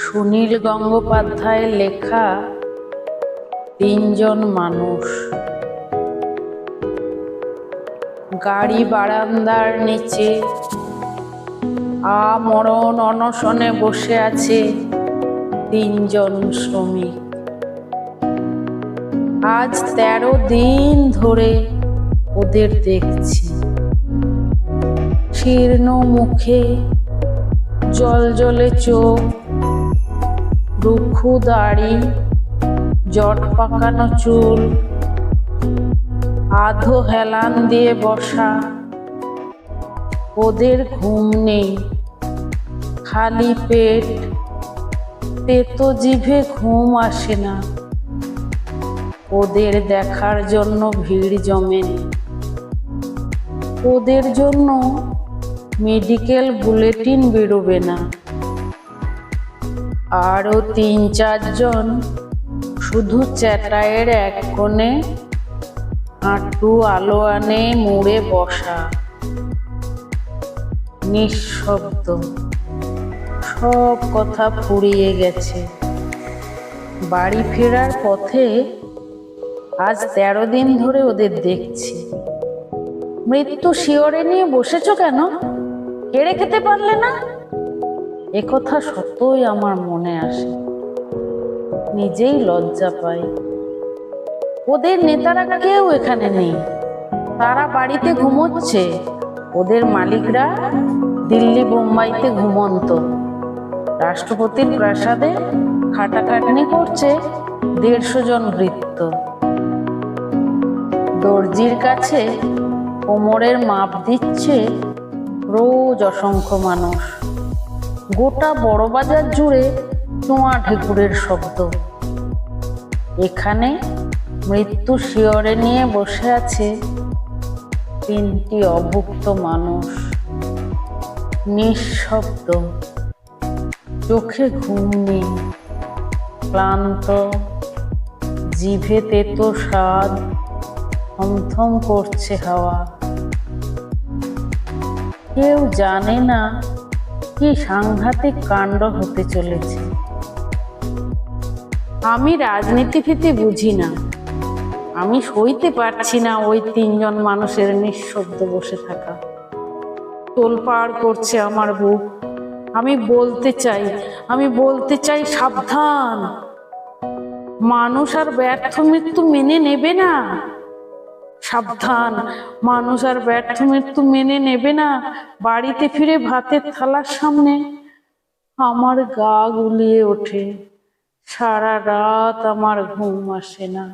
সুনীল গঙ্গোপাধ্যায়ের লেখা তিনজন মানুষ। গাড়ি বারান্দার নিচে আমরণ অনশনে বসে আছে তিনজন শ্রমিক। আজ 13 দিন ধরে ওদের দেখছি। শীর্ণ মুখে, জলজলে চোখ, রুক্ষ দাড়ি, জট পাকানো চুল, আধো হেলান দিয়ে বসা। ওদের ঘুম নেই, খালি পেট, তেতো জিভে ঘুম আসে না। ওদের দেখার জন্য ভিড় জমেনি। ওদের জন্য মেডিকেল বুলেটিন বেরোবে না। আরও 3-4 জন শুধু চ্যাটাইয়ের এক কোণে হাঁটু আলোয়ানে মুড়ে বসা, নিঃশব্দ। সব কথা ফুরিয়ে গেছে। বাড়ি ফেরার পথে আজ 13 দিন ধরে ওদের দেখছি। মৃত্যু শিয়রে নিয়ে বসেছো কেন? কেড়ে খেতে পারলে না? একথা সত্যই আমার মনে আসে, নিজেই লজ্জা পাই। ওদের নেতারা কেউ এখানে নেই, তারা বাড়িতে ঘুমোচ্ছে। ওদের মালিকরা দিল্লি বোম্বাইতে ঘুমন্ত। রাষ্ট্রপতির প্রাসাদে খাটাখাটনি করছে 150 জন ভৃত্য। দর্জির কাছে কোমরের মাপ দিচ্ছে রোজ অসংখ্য মানুষ। গোটা বড়বাজার জুড়ে চোঁয়া ঢেকুরের শব্দ। এখানে মৃত্যু শিয়রে নিয়ে বসে আছে 3টি অভুক্ত মানুষ, নিঃশব্দ, চোখে ঘুম নেই, ক্লান্ত, জিভে তেতো স্বাদ, থমথম করছে হাওয়া। কেউ জানে না কি সাংঘাতিক কাণ্ড হতে চলেছে। আমি রাজনীতি ফিতি বুঝি না। আমি সইতে পারছি না ওই 3 জন মানুষের নিঃশব্দ বসে থাকা। তোলপাড় করছে আমার বুক। আমি বলতে চাই সাবধান। মানুষ আর ব্যর্থ মৃত্যু মেনে নেবে না। সাবধান, মানুষ আর ব্যর্থ মৃত্যু মেনে নেবে না। বাড়িতে ফিরে ভাতের থালার সামনে আমার গা গুলিয়ে ওঠে। সারা রাত আমার ঘুম আসে না।